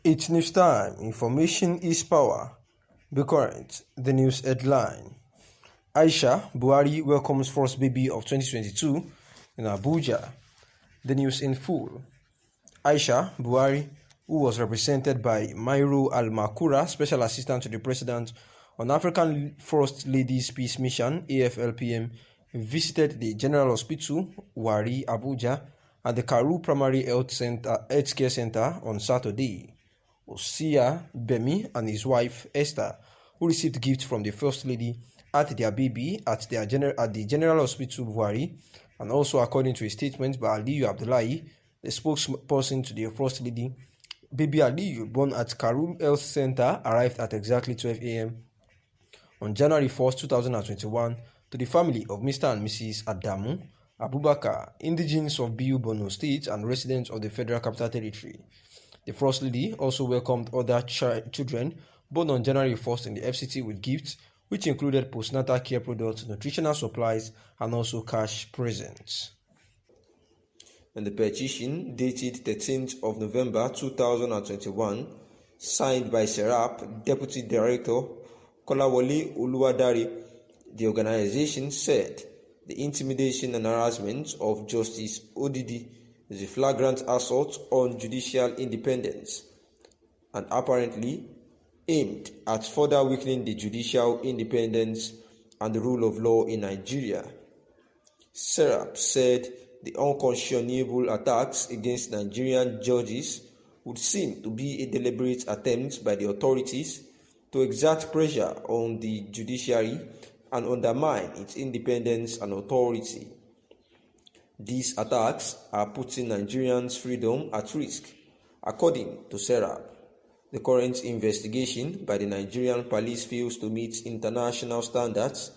It's news time. Information is power. Be current. The news headline. Aisha Buhari welcomes first baby of 2022 in Abuja. The news in full. Aisha Buhari, who was represented by Mairo Al-Makura, Special Assistant to the President on African First Ladies Peace Mission (AFLPM), visited the General Hospital, Wari, Abuja, and the Karu Primary Health Care Center on Saturday. Osia Bemi and his wife Esther, who received gifts from the First Lady, had their baby at the General Hospital Buhari, and also according to a statement by Aliyu Abdullahi, the spokesperson to the First Lady, baby Aliyu, born at Karu Health Center, arrived at exactly 12 a.m. on January 1, 2021, to the family of Mr. and Mrs. Adamu Abubakar, indigenes of Biu Borno State and residents of the Federal Capital Territory. The First Lady also welcomed other children born on January 1st in the FCT with gifts, which included postnatal care products, nutritional supplies, and also cash presents. In the petition dated 13th of November 2021, signed by Serap Deputy Director Kolawole Uluwadare, the organization said the intimidation and harassment of Justice Odidi is a flagrant assault on judicial independence and apparently aimed at further weakening the judicial independence and the rule of law in Nigeria. Serap said the unconscionable attacks against Nigerian judges would seem to be a deliberate attempt by the authorities to exert pressure on the judiciary and undermine its independence and authority. These attacks are putting Nigerians' freedom at risk, according to Serap. The current investigation by the Nigerian police fails to meet international standards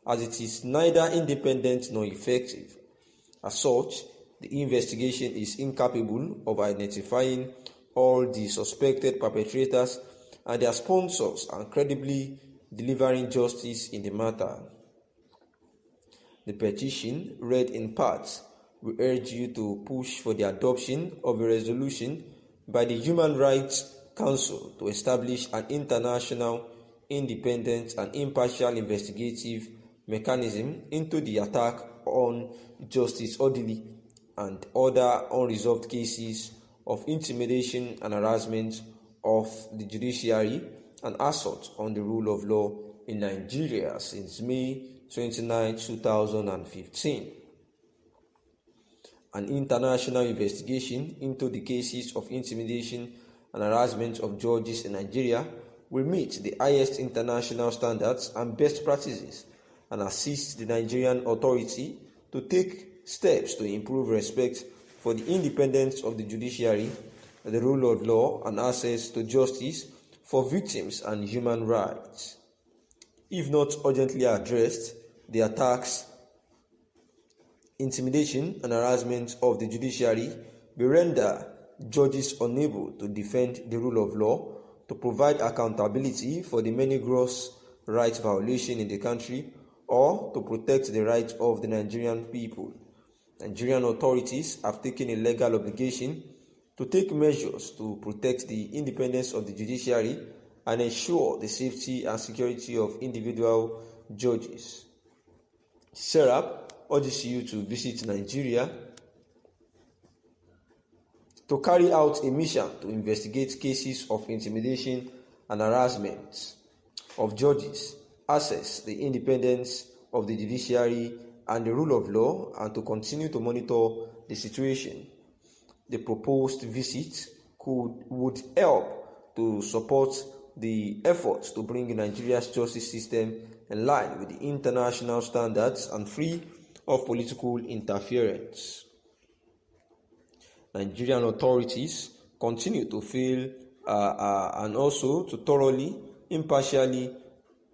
as it is neither independent nor effective. As such, the investigation is incapable of identifying all the suspected perpetrators and their sponsors and credibly delivering justice in the matter. The petition, read in part, we urge you to push for the adoption of a resolution by the Human Rights Council to establish an international, independent, and impartial investigative mechanism into the attack on Justice Odili and other unresolved cases of intimidation and harassment of the judiciary and assault on the rule of law in Nigeria since May 29, 2015. An international investigation into the cases of intimidation and harassment of judges in Nigeria will meet the highest international standards and best practices and assist the Nigerian authority to take steps to improve respect for the independence of the judiciary, the rule of law, and access to justice for victims and human rights. If not urgently addressed, the attacks, intimidation, and harassment of the judiciary will render judges unable to defend the rule of law, to provide accountability for the many gross rights violations in the country, or to protect the rights of the Nigerian people. Nigerian authorities have taken a legal obligation to take measures to protect the independence of the judiciary and ensure the safety and security of individual judges. Serap urges you to visit Nigeria to carry out a mission to investigate cases of intimidation and harassment of judges, assess the independence of the judiciary and the rule of law, and to continue to monitor the situation. The proposed visit would help to support the efforts to bring Nigeria's justice system in line with the international standards and free of political interference. Nigerian authorities continue to fail and also to thoroughly, impartially,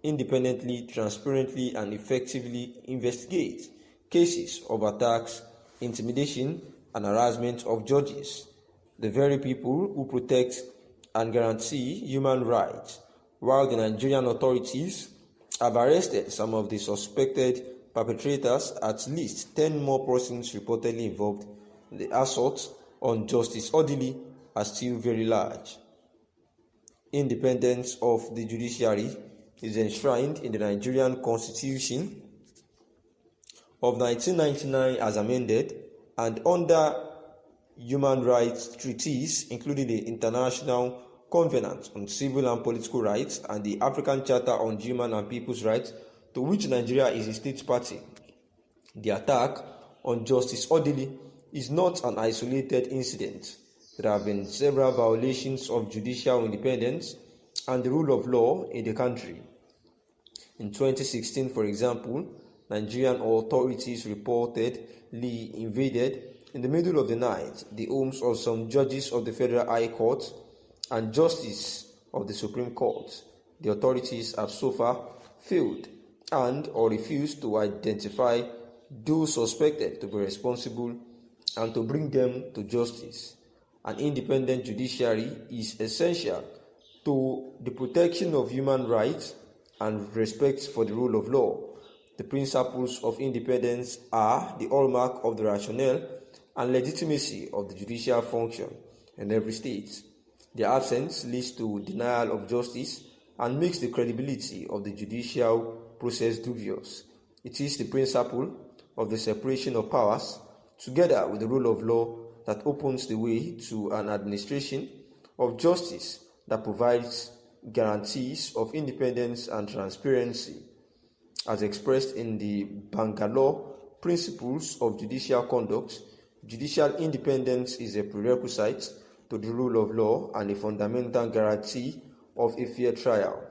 independently, transparently, and effectively investigate cases of attacks, intimidation, and harassment of judges, the very people who protect and guarantee human rights, while the Nigerian authorities have arrested some of the suspected perpetrators. At least 10 more persons reportedly involved in the assault on Justice Odili are still very large. independence of the judiciary is enshrined in the Nigerian Constitution of 1999 as amended, and under human rights treaties, including the International Covenant on Civil and Political Rights and the African Charter on Human and People's Rights, to which Nigeria is a state party. The attack on Justice Odili is not an isolated incident. There have been several violations of judicial independence and the rule of law in the country. In 2016, for example, Nigerian authorities reportedly invaded in the middle of the night the homes of some judges of the Federal High Court and justice of the Supreme Court. The authorities have so far failed or refused to identify those suspected to be responsible and to bring them to justice. An independent judiciary is essential to the protection of human rights and respect for the rule of law. The principles of independence are the hallmark of the rationale and legitimacy of the judicial function in every state. Their absence leads to denial of justice and makes the credibility of the judicial process dubious. It is the principle of the separation of powers, together with the rule of law, that opens the way to an administration of justice that provides guarantees of independence and transparency. As expressed in the Bangalore Principles of Judicial Conduct, judicial independence is a prerequisite to the rule of law and a fundamental guarantee of a fair trial.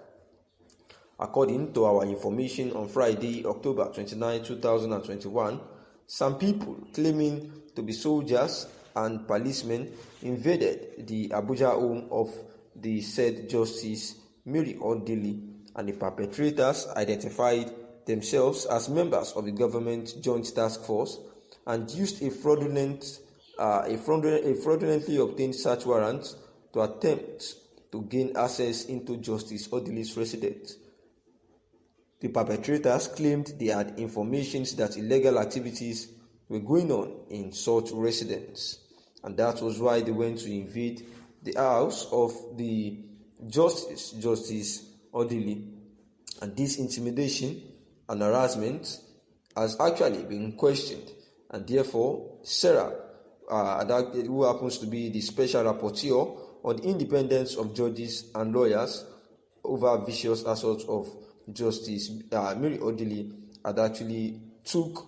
According to our information on Friday, October 29, 2021, some people claiming to be soldiers and policemen invaded the Abuja home of the said Justice Mary Odili, and the perpetrators identified themselves as members of the government joint task force and used a fraudulently obtained search warrant to attempt to gain access into Justice Odili's residence. The perpetrators claimed they had information that illegal activities were going on in such residence, and that was why they went to invade the house of the Justice Odili. And this intimidation and harassment has actually been questioned, and therefore Sarah, who happens to be the special rapporteur on the independence of judges and lawyers over vicious assaults of Justice Mary Odili, had actually took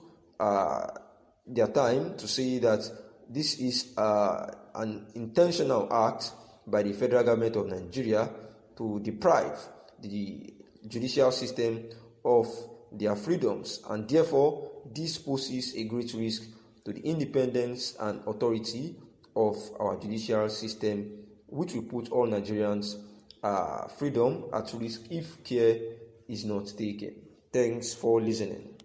their time to say that this is an intentional act by the federal government of Nigeria to deprive the judicial system of their freedoms, and therefore this poses a great risk to the independence and authority of our judicial system, which will put all Nigerians' freedom at risk if care is not taken. Thanks for listening.